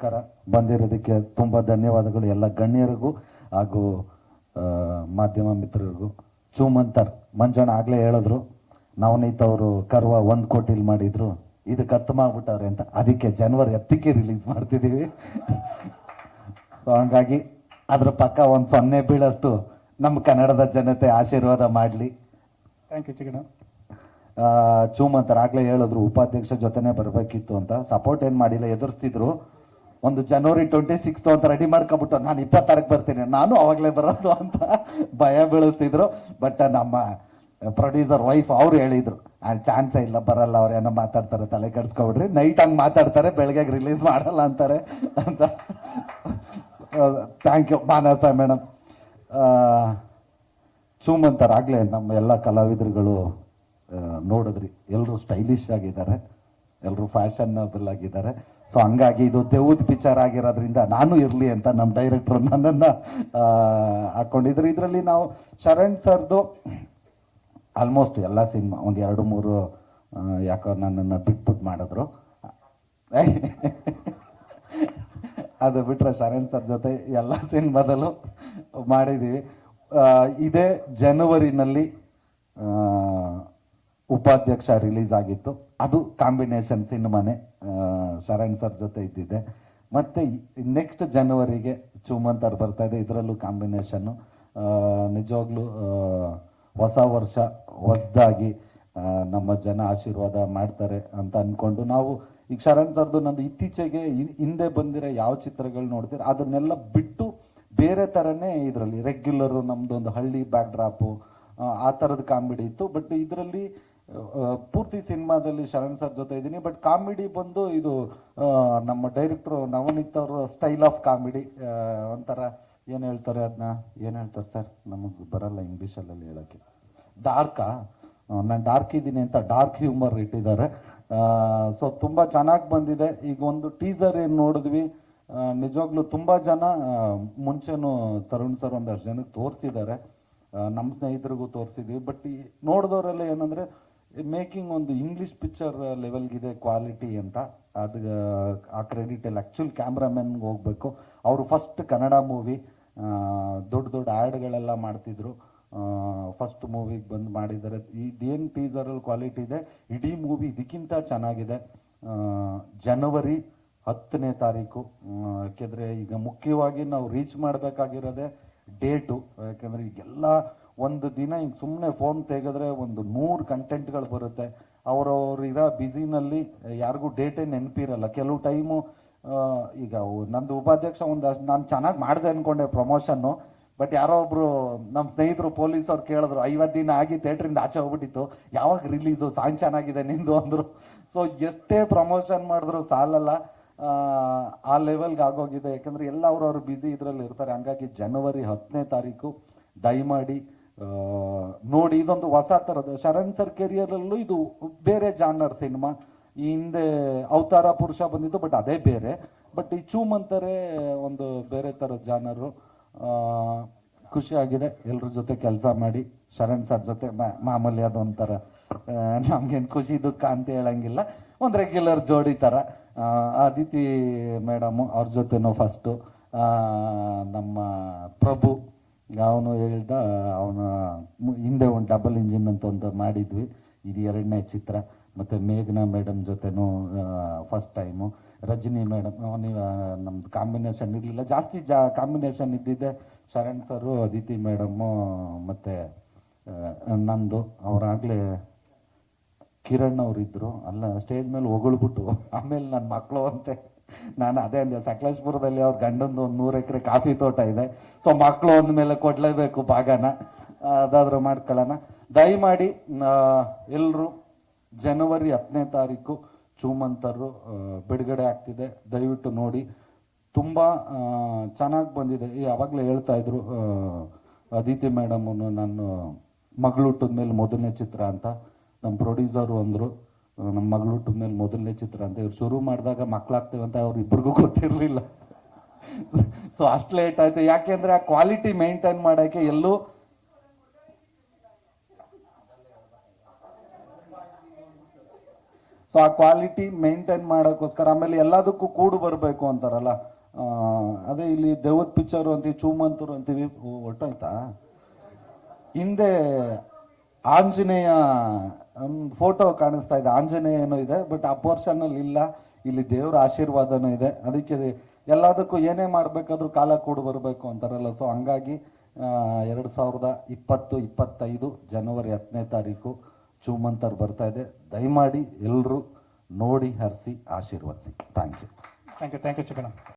ನಮಸ್ಕಾರ. ಬಂದಿರೋದಕ್ಕೆ ತುಂಬ ಧನ್ಯವಾದಗಳು ಎಲ್ಲ ಗಣ್ಯರಿಗೂ ಹಾಗೂ ಮಾಧ್ಯಮ ಮಿತ್ರರಿಗೂ. ಚೂಮಂತರ್ ಮಂಜಣ್ಣ ಆಗಲೇ ಹೇಳಿದ್ರು, ನವನೀತ್ ಅವರು ಕರ್ವ 1 ಕೋಟಿಲಿ ಮಾಡಿದ್ರು, ಇದಕ್ಕೆ 10 ಮಾಡ್ಬಿಟ್ಟವ್ರೆ ಅಂತ. ಅದಕ್ಕೆ ಜನವರಿ 10ಕ್ಕೆ ರಿಲೀಸ್ ಮಾಡ್ತಿದ್ದೀವಿ. ಸೊ ಹಂಗಾಗಿ ಅದ್ರ ಪಕ್ಕ ಒಂದು 0 ಬೀಳಷ್ಟು ನಮ್ಮ ಕನ್ನಡದ ಜನತೆ ಆಶೀರ್ವಾದ ಮಾಡಲಿ. Thank you ಚಿಕಣ. ಚೂಮಂತರ್ ಆಗಲೇ ಹೇಳಿದ್ರು ಉಪಾಧ್ಯಕ್ಷ ಜೊತೆನೇ ಬರಬೇಕಿತ್ತು ಅಂತ. ಸಪೋರ್ಟ್ ಏನು ಮಾಡಿಲ್ಲ, ಎದುರಿಸ್ತಿದ್ರು. ಒಂದು ಜನವರಿ 26 ಅಂತ ರೆಡಿ ಮಾಡ್ಕೊಬಿಟ್ಟು ನಾನು 26ಕ್ಕೆ ಬರ್ತೀನಿ, ನಾನು ಅವಾಗಲೇ ಬರೋದು ಅಂತ ಭಯ ಬೀಳಿಸ್ತಿದ್ರು. ಬಟ್ ನಮ್ಮ ಪ್ರೊಡ್ಯೂಸರ್ ವೈಫ್ ಅವ್ರು ಹೇಳಿದ್ರು, ಚಾನ್ಸೇ ಇಲ್ಲ, ಬರಲ್ಲ, ಅವ್ರು ಏನೋ ಮಾತಾಡ್ತಾರೆ, ತಲೆ ಕೆಡ್ಸ್ಕೊಬಿಡ್ರಿ, ನೈಟ್ ಹಂಗೆ ಮಾತಾಡ್ತಾರೆ, ಬೆಳಗ್ಗೆ ರಿಲೀಸ್ ಮಾಡಲ್ಲ ಅಂತಾರೆ ಅಂತ. Thank you Manasa madam. ಚೂಮಂತರ್ ಆಗಲೇ ನಮ್ಮ ಎಲ್ಲ ಕಲಾವಿದರುಗಳು ನೋಡಿದ್ರಿ, ಎಲ್ಲರೂ ಸ್ಟೈಲಿಶ್ ಆಗಿದ್ದಾರೆ, ಎಲ್ಲರೂ ಫ್ಯಾಷನಬಲ್ ಆಗಿದ್ದಾರೆ. ಸೊ ಹಂಗಾಗಿ ಇದು ದೇವ್ದ ಪಿಕ್ಚರ್ ಆಗಿರೋದ್ರಿಂದ ನಾನು ಇರಲಿ ಅಂತ ನಮ್ಮ ಡೈರೆಕ್ಟ್ರು ನನ್ನನ್ನು ಹಾಕ್ಕೊಂಡಿದ್ರು. ಇದರಲ್ಲಿ ನಾವು ಶರಣ್ ಸರ್ದು ಆಲ್ಮೋಸ್ಟ್ ಎಲ್ಲ ಸಿನಿಮಾ ಒಂದು 2-3 ಯಾಕೋ ನನ್ನನ್ನು ಬಿಟ್ಬಿಟ್ಟು ಮಾಡಿದ್ರು. ಅದು ಬಿಟ್ಟರೆ ಶರಣ್ ಸರ್ ಜೊತೆ ಎಲ್ಲ ಸಿನಿಮಾದಲ್ಲೂ ಮಾಡಿದ್ದೀವಿ. ಇದೇ ಜನವರಿನಲ್ಲಿ ಉಪಾಧ್ಯಕ್ಷ ರಿಲೀಸ್ ಆಗಿತ್ತು, ಅದು ಕಾಂಬಿನೇಷನ್ ಸಿನಿಮಾನೇ, ಶರಣ್ ಸರ್ ಜೊತೆ ಇದ್ದಿದ್ದೆ. ಮತ್ತು ನೆಕ್ಸ್ಟ್ ಜನವರಿಗೆ ಚೂಮಂತರ್ ಬರ್ತಾ ಇದೆ, ಇದರಲ್ಲೂ ಕಾಂಬಿನೇಷನ್ನು. ನಿಜವಾಗ್ಲೂ ಹೊಸ ವರ್ಷ ಹೊಸದಾಗಿ ನಮ್ಮ ಜನ ಆಶೀರ್ವಾದ ಮಾಡ್ತಾರೆ ಅಂತ ಅಂದ್ಕೊಂಡು ನಾವು ಈಗ ಶರಣ್ ಸರ್ದು ನಂದು ಇತ್ತೀಚೆಗೆ ಹಿಂದೆ ಬಂದಿರೋ ಯಾವ ಚಿತ್ರಗಳು ನೋಡ್ತೀರ ಅದನ್ನೆಲ್ಲ ಬಿಟ್ಟು ಬೇರೆ ಥರನೇ ಇದರಲ್ಲಿ ರೆಗ್ಯುಲರು ನಮ್ಮದೊಂದು ಹಳ್ಳಿ ಬ್ಯಾಕ್ ಡ್ರಾಪು ಆ ಥರದ ಕಾಮಿಡಿ ಇತ್ತು. ಬಟ್ ಇದರಲ್ಲಿ ಪೂರ್ತಿ ಸಿನಿಮಾದಲ್ಲಿ ಶರಣ್ ಸರ್ ಜೊತೆ ಇದ್ದೀನಿ. ಬಟ್ ಕಾಮಿಡಿ ಬಂದು ಇದು ನಮ್ಮ ಡೈರೆಕ್ಟ್ರು ನವನೀತ್ ಅವರ ಸ್ಟೈಲ್ ಆಫ್ ಕಾಮಿಡಿ. ಒಂಥರ ಏನು ಹೇಳ್ತಾರೆ, ಅದನ್ನ ಏನು ಹೇಳ್ತಾರೆ ಸರ್, ನಮಗೆ ಬರಲ್ಲ ಇಂಗ್ಲೀಷಲ್ಲಿ ಹೇಳೋಕ್ಕೆ. ಡಾರ್ಕಾ, ನಾನು ಡಾರ್ಕ್ ಇದ್ದೀನಿ ಅಂತ ಡಾರ್ಕ್ ಹ್ಯೂಮರ್ ಇಟ್ಟಿದ್ದಾರೆ. ಸೊ ತುಂಬ ಚೆನ್ನಾಗಿ ಬಂದಿದೆ. ಈಗ ಒಂದು ಟೀಸರ್ ಏನು ನೋಡಿದ್ವಿ, ನಿಜವಾಗ್ಲೂ ತುಂಬ ಜನ ಮುಂಚೆನೂ ತರುಣ್ ಸರ್ ಒಂದಷ್ಟು ಜನಕ್ಕೆ ತೋರಿಸಿದ್ದಾರೆ, ನಮ್ಮ ಸ್ನೇಹಿತರಿಗೂ ತೋರಿಸಿದ್ವಿ. ಬಟ್ ಈ ನೋಡಿದವರೆಲ್ಲ ಏನಂದರೆ ಮೇಕಿಂಗ್ ಒಂದು ಇಂಗ್ಲೀಷ್ ಪಿಕ್ಚರ್ ಲೆವೆಲ್ಗಿದೆ ಕ್ವಾಲಿಟಿ ಅಂತ. ಅದು ಆ ಕ್ರೆಡಿಟ್ ಎಲ್ಲ ಆ್ಯಕ್ಚುಲಿ ಕ್ಯಾಮ್ರಾಮನ್ಗೆ ಹೋಗಬೇಕು. ಅವರು ಫಸ್ಟ್ ಕನ್ನಡ ಮೂವಿ, ದೊಡ್ಡ ದೊಡ್ಡ ಆ್ಯಡ್ಗಳೆಲ್ಲ ಮಾಡ್ತಿದ್ರು, ಫಸ್ಟ್ ಮೂವಿಗೆ ಬಂದು ಮಾಡಿದ್ದಾರೆ. ಇದೇನು ಟೀಸರಲ್ಲಿ ಕ್ವಾಲಿಟಿ ಇದೆ, ಇಡೀ ಮೂವಿ ಇದಕ್ಕಿಂತ ಚೆನ್ನಾಗಿದೆ. ಜನವರಿ 10ನೇ ತಾರೀಕು, ಯಾಕೆಂದರೆ ಈಗ ಮುಖ್ಯವಾಗಿ ನಾವು ರೀಚ್ ಮಾಡಬೇಕಾಗಿರೋದೆ ಡೇಟು. ಯಾಕೆಂದರೆ ಈಗೆಲ್ಲ ಒಂದು ದಿನ ಈಗ ಸುಮ್ಮನೆ ಫೋನ್ ತೆಗೆದ್ರೆ ಒಂದು 100 ಕಂಟೆಂಟ್ಗಳು ಬರುತ್ತೆ. ಅವರವ್ರು ಇರೋ ಬ್ಯುಸಿನಲ್ಲಿ ಯಾರಿಗೂ ಡೇಟೇ ನೆನಪಿರಲ್ಲ. ಕೆಲವು ಟೈಮು ಈಗ ನಂದು ಉಪಾಧ್ಯಕ್ಷ ಒಂದಷ್ಟು ನಾನು ಚೆನ್ನಾಗಿ ಮಾಡಿದೆ ಅಂದ್ಕೊಂಡೆ ಪ್ರಮೋಷನ್ನು. ಬಟ್ ಯಾರೋ ಒಬ್ರು ನಮ್ಮ ಸ್ನೇಹಿತರು ಪೊಲೀಸವ್ರು ಕೇಳಿದ್ರು, 50 ದಿನ ಆಗಿ ಥಿಯೇಟ್ರಿಂದ ಆಚೆ ಹೋಗ್ಬಿಟ್ಟಿತ್ತು, ಯಾವಾಗ ರಿಲೀಸು, ಸಾಂಗ್ ಚೆನ್ನಾಗಿದೆ ನಿಂದು ಅಂದರು. ಸೊ ಎಷ್ಟೇ ಪ್ರಮೋಷನ್ ಮಾಡಿದ್ರು ಸಾಲಲ್ಲ, ಆ ಲೆವೆಲ್ಗೆ ಆಗೋಗಿದೆ. ಯಾಕಂದರೆ ಎಲ್ಲ ಅವ್ರವ್ರು ಬ್ಯುಸಿ ಇದರಲ್ಲಿ ಇರ್ತಾರೆ. ಹಂಗಾಗಿ ಜನವರಿ 10ನೇ ತಾರೀಕು ದಯಮಾಡಿ ನೋಡಿ. ಇದೊಂದು ಹೊಸ ಥರದ ಶರಣ್ ಸರ್ ಕೆರಿಯರಲ್ಲೂ ಇದು ಬೇರೆ ಜಾನರ್ ಸಿನಿಮಾ. ಈ ಹಿಂದೆ ಅವತಾರ ಪುರುಷ ಬಂದಿತ್ತು, ಬಟ್ ಅದೇ ಬೇರೆ. ಬಟ್ ಈ ಚೂಮಂತರೇ ಒಂದು ಬೇರೆ ಥರದ ಜಾನರು. ಖುಷಿಯಾಗಿದೆ ಎಲ್ಲರ ಜೊತೆ ಕೆಲಸ ಮಾಡಿ. ಶರಣ್ ಸರ್ ಜೊತೆ ಮಾಮೂಲಿ ಅದೊಂಥರ ನಮ್ಗೇನು ಖುಷಿ ದುಃಖ ಅಂತ ಹೇಳಂಗಿಲ್ಲ, ಒಂದು ರೆಗ್ಯುಲರ್ ಜೋಡಿ ಥರ. ಅದಿತಿ ಮೇಡಮು ಅವ್ರ ಜೊತೆನೂ ಫಸ್ಟು. ನಮ್ಮ ಪ್ರಭು ಅವನು ಹೇಳ್ದ, ಅವನ ಹಿಂದೆ ಒಂದು ಡಬಲ್ ಇಂಜಿನ್ ಅಂತ ಒಂದು ಮಾಡಿದ್ವಿ, ಇದು 2ನೇ ಚಿತ್ರ. ಮತ್ತು ಮೇಘನಾ ಮೇಡಮ್ ಜೊತೆನೂ ಫಸ್ಟ್ ಟೈಮು. ರಜನಿ ಮೇಡಮ್ ನೀವು ನಮ್ದು ಕಾಂಬಿನೇಷನ್ ಇರಲಿಲ್ಲ ಜಾಸ್ತಿ, ಕಾಂಬಿನೇಷನ್ ಇದ್ದಿದ್ದೆ ಶರಣ್ ಸರು, ಅದಿತಿ ಮೇಡಮ್ಮು ಮತ್ತು ನಂದು. ಅವರಾಗಲೇ ಕಿರಣ್ ಅವರಿದ್ದರು, ಅಲ್ಲ ಸ್ಟೇಜ್ ಮೇಲೆ ಹೊಗಳ್ಬಿಟ್ಟು ಆಮೇಲೆ ನನ್ನ ಮಕ್ಕಳು ಅಂತೆ. ನಾನು ಅದೇ ಅಂದೆ, ಸಕಲೇಶ್ಪುರದಲ್ಲಿ ಅವ್ರ ಗಂಡಂದು ಒಂದು 100 ಎಕರೆ ಕಾಫಿ ತೋಟ ಇದೆ. ಸೊ ಮಕ್ಕಳು ಅಂದಮೇಲೆ ಕೊಡಲೇಬೇಕು ಭಾಗನ, ಅದಾದರೂ ಮಾಡ್ಕೊಳ್ಳೋಣ. ದಯಮಾಡಿ ಎಲ್ಲರೂ ಜನವರಿ 10ನೇ ತಾರೀಕು ಚೂಮಂತರು ಬಿಡುಗಡೆ ಆಗ್ತಿದೆ, ದಯವಿಟ್ಟು ನೋಡಿ. ತುಂಬ ಚೆನ್ನಾಗಿ ಬಂದಿದೆ. ಆವಾಗಲೇ ಹೇಳ್ತಾ ಇದ್ರು ಅದಿತಿ ಮೇಡಮನ್ನು, ನಾನು ಮಗಳು ಹುಟ್ಟಿದ ಮೇಲೆ ಮೊದಲನೇ ಚಿತ್ರ ಅಂತ ನಮ್ಮ ಪ್ರೊಡ್ಯೂಸರು ಅಂದರು. ನಮ್ಮ ಮಗಳು ಹುಟ್ಟಿದ ಮೇಲೆ ಮೊದಲನೇ ಚಿತ್ರ ಅಂತ. ಇವ್ರು ಶುರು ಮಾಡಿದಾಗ ಮಕ್ಕಳಾಗ್ತೇವೆ ಅಂತ ಅವ್ರು ಇಬ್ಬರಿಗೂ ಗೊತ್ತಿರಲಿಲ್ಲ. ಸೊ ಅಷ್ಟು ಲೇಟ್ ಆಯಿತು. ಯಾಕೆಂದರೆ ಆ ಕ್ವಾಲಿಟಿ ಮೇಂಟೈನ್ ಮಾಡೋಕ್ಕೆ ಎಲ್ಲೂ ಸೊ ಆ ಕ್ವಾಲಿಟಿ ಮೇಂಟೈನ್ ಮಾಡೋಕ್ಕೋಸ್ಕರ, ಆಮೇಲೆ ಎಲ್ಲದಕ್ಕೂ ಕೂಡು ಬರಬೇಕು ಅಂತಾರಲ್ಲ, ಅದೇ ಇಲ್ಲಿ ದೇವದ ಪಿಕ್ಚರು ಅಂತೀವಿ, ಚೂಮಂತರು ಅಂತೀವಿ, ಒಟ್ಟೋಯ್ತಾ ಹಿಂದೆ ಆಂಜನೇಯ ಫೋಟೋ ಕಾಣಿಸ್ತಾ ಇದೆ, ಆಂಜನೇಯ ಏನೋ ಇದೆ, ಬಟ್ ಆ ಪೋರ್ಷನಲ್ಲಿ ಇಲ್ಲ. ಇಲ್ಲಿ ದೇವರ ಆಶೀರ್ವಾದನೂ ಇದೆ. ಅದಕ್ಕೆ ಎಲ್ಲದಕ್ಕೂ ಏನೇ ಮಾಡಬೇಕಾದ್ರೂ ಕಾಲ ಕೂಡು ಬರಬೇಕು ಅಂತಾರಲ್ಲ. ಸೊ ಹಂಗಾಗಿ 2025 ಜನವರಿ 10ನೇ ತಾರೀಕು ಚೂಮಂತರ್ ಬರ್ತಾ ಇದೆ. ದಯಮಾಡಿ ಎಲ್ಲರೂ ನೋಡಿ ಹರಿಸಿ ಆಶೀರ್ವದಿಸಿ. Thank you Chikkanna.